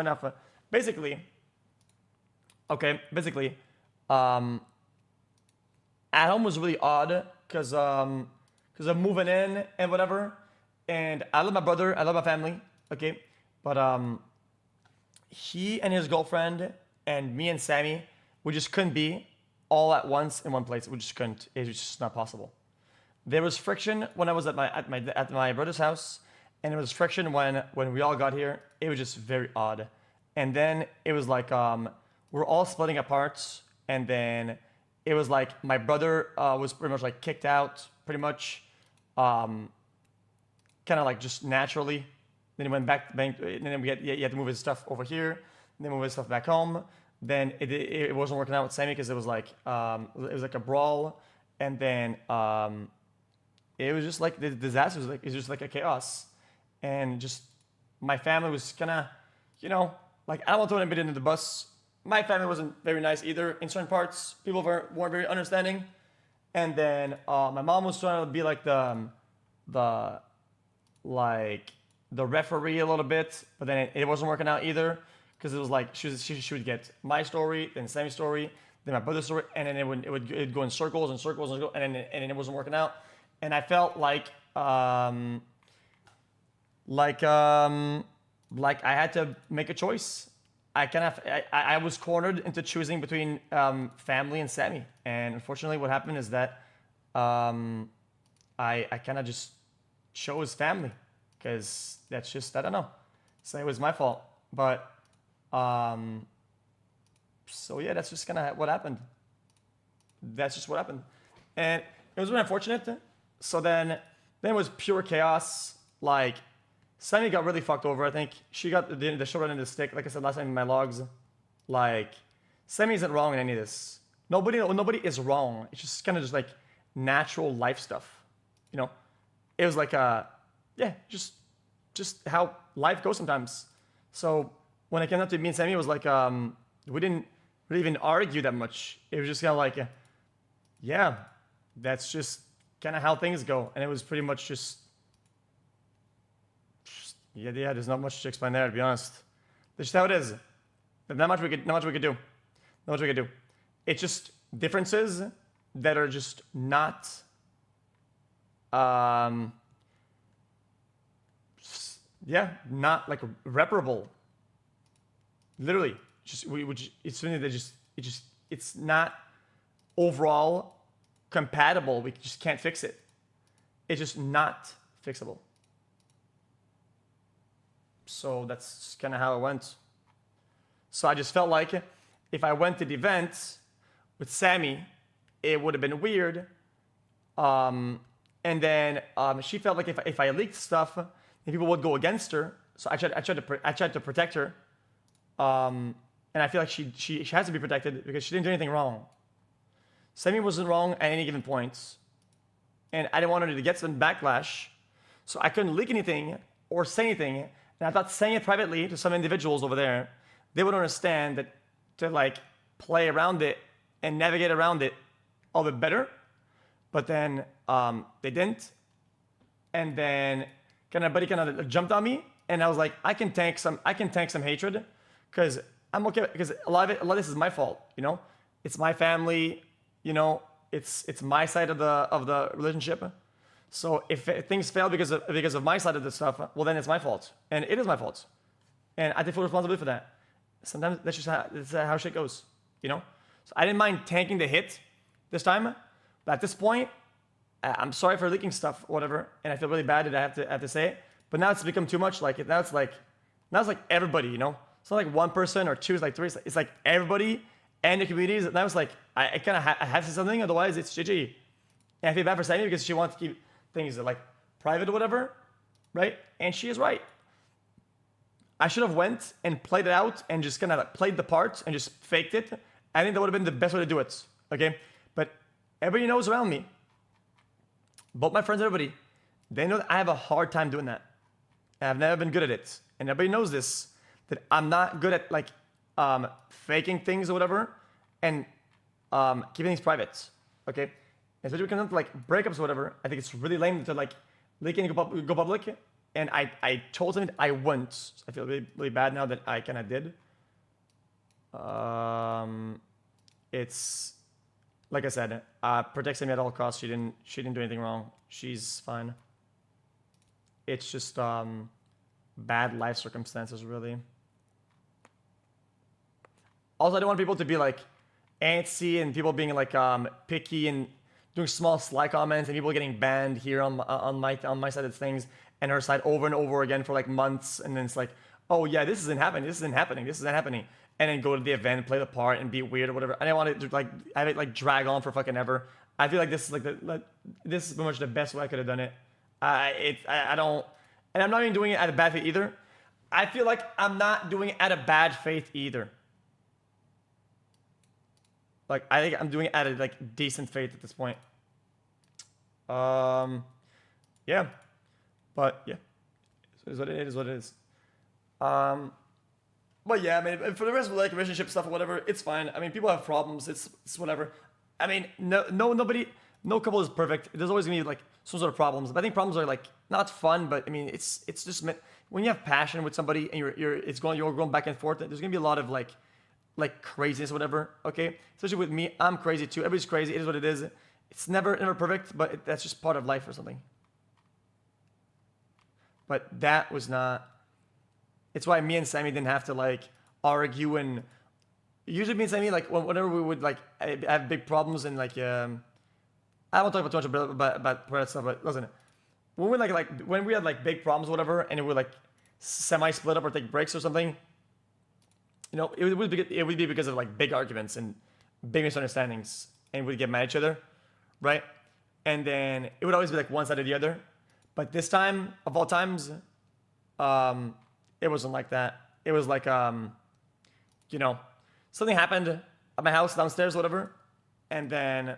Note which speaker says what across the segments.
Speaker 1: enough. Basically, um, at home was really odd because I'm moving in and whatever, and I love my brother, I love my family, okay, but he and his girlfriend and me and Sammy, we just couldn't be all at once in one place. We just couldn't. It was just not possible. There was friction when I was at my brother's house, and there was friction when we all got here. It was just very odd. And then it was like we're all splitting apart, and then it was like my brother was pretty much like kicked out, pretty much, kind of like just naturally. Then he went back, and then he had to move his stuff over here, and then move his stuff back home. Then it wasn't working out with Sammy because it was like a brawl, and then it was just like the disaster. It was just like a chaos, and just my family was kind of, like, I don't want to throw anybody into the bus. My family wasn't very nice either in certain parts. People weren't very understanding, and then my mom was trying to be like the referee a little bit, but then it wasn't working out either because it was like she would get my story, then Sammy's story, then my brother's story, and then it'd go in circles and circles and then it wasn't working out, and I felt like I had to make a choice. I was cornered into choosing between family and Sammy, and unfortunately, what happened is that I kind of just chose family. Because that's just, I don't know. So it was my fault. But, so yeah, that's just kind of what happened. That's just what happened. And it was really unfortunate. So then it was pure chaos. Like, Sammy got really fucked over, I think. She got the short end of the stick, like I said last time in my logs. Like, Sammy isn't wrong in any of this. Nobody is wrong. It's just kind of just like natural life stuff. It was like yeah, just how life goes sometimes. So when it came up to me and Sammy, it was like we didn't really even argue that much. It was just kind of like, yeah, that's just kind of how things go. And it was pretty much just yeah. There's not much to explain there, to be honest. That's just how it is. Not much we could do. Not much we could do. It's just differences that are just not not like reparable. Literally, it's something that it's not overall compatible. We just can't fix it. It's just not fixable. So that's kind of how it went. So I just felt like if I went to the event with Sammy, it would have been weird. And then she felt like if I leaked stuff, then people would go against her. So I tried to protect her. And I feel like she has to be protected because she didn't do anything wrong. Sammy wasn't wrong at any given point. And I didn't want her to get some backlash. So I couldn't leak anything or say anything. And I thought saying it privately to some individuals over there, they would understand that to like play around it and navigate around it a little bit better. But then they didn't. And then buddy kind of jumped on me, and I was like, I can tank some hatred, because I'm okay, because a lot of this is my fault, It's my family, it's my side of the relationship. So if things fail because of my side of the stuff, well, then it's my fault, and it is my fault, and I take full responsibility for that. Sometimes that's just how shit goes, So I didn't mind tanking the hit this time, but at this point, I'm sorry for leaking stuff, or whatever, and I feel really bad that I have to say it. But now it's become too much. Like now it's like everybody, It's not like one person or two. It's like three. It's like everybody and the communities. Now it's like I kind of have to say something, otherwise it's GG. And I feel bad for Sammy because she wants to keep things like private or whatever, right? And she is right. I should have went and played it out and just kind of like played the part and just faked it. I think that would have been the best way to do it. Okay, but everybody knows around me. Both my friends and everybody, they know that I have a hard time doing that. And I've never been good at it. And everybody knows this, that I'm not good at like faking things or whatever and keeping things private. Okay? And especially when it comes to like breakups or whatever, I think it's really lame to like leak and go public. and I told him I wouldn't. So I feel really, really bad now that I kind of did. It's like I said, protects me at all costs. She didn't do anything wrong. She's fine. It's just bad life circumstances, really. Also, I don't want people to be like antsy and people being like picky and doing small sly comments and people getting banned here on my side of things and her side over and over again for like months, and then it's like, oh yeah, this isn't happening, and then go to the event, play the part, and be weird or whatever. I didn't want it to like have it like drag on for fucking ever. I feel like this is like this is pretty much the best way I could have done it. I don't, and I'm not even doing it out of bad faith either. I feel like I'm not doing it out of bad faith either. Like, I think I'm doing it out of like decent faith at this point. Yeah, but yeah, it is what it is. What it is. But yeah, I mean, for the rest of like relationship stuff or whatever, it's fine. I mean, people have problems. It's whatever. I mean, no couple is perfect. There's always gonna be like some sort of problems. But I think problems are like not fun. But I mean, it's just when you have passion with somebody and you're going back and forth. There's gonna be a lot of like craziness or whatever. Okay, especially with me, I'm crazy too. Everybody's crazy. It is what it is. It's never perfect, but that's just part of life or something. But that was not. It's why me and Sammy didn't have to like argue, and usually me and Sammy like whenever we would like have big problems and like I won't talk about too much about that stuff, but listen, when we when we had like big problems or whatever, and it would like semi split up or take breaks or something, you know, it would be because of like big arguments and big misunderstandings, and we'd get mad at each other, right? And then it would always be like one side or the other. But this time, of all times, it wasn't like that. It was like, you know, something happened at my house downstairs, whatever, and then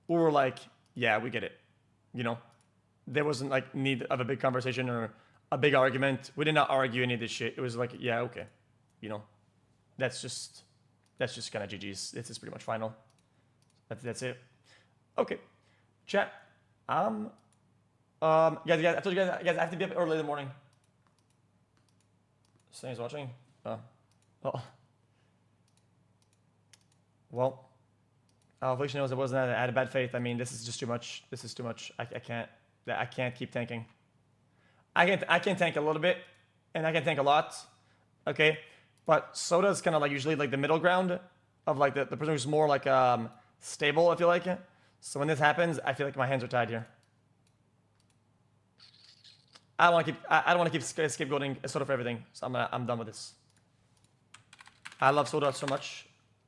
Speaker 1: we were like, yeah, we get it. You know, there wasn't like need of a big conversation or a big argument. We did not argue any of this shit. It was like, yeah, okay, you know, that's just kind of GG's. This is pretty much final. That's it. Okay, chat. Guys, I told you guys, I have to be up early in the morning. Sam's watching. Oh. Well, Affliction knows it wasn't out of bad faith. I mean, this is just too much. This is too much. I can't keep tanking. I can tank a little bit, and I can tank a lot. Okay, but Soda is kind of like usually like the middle ground of like the person who's more like stable. I feel like. So when this happens, I feel like my hands are tied here. I don't want to keep scapegoating Soda for everything. So I'm done with this. I love Soda so much.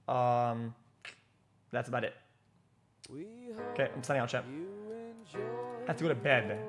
Speaker 1: That's about it. Okay, I'm signing out, chat. I have to go to bed.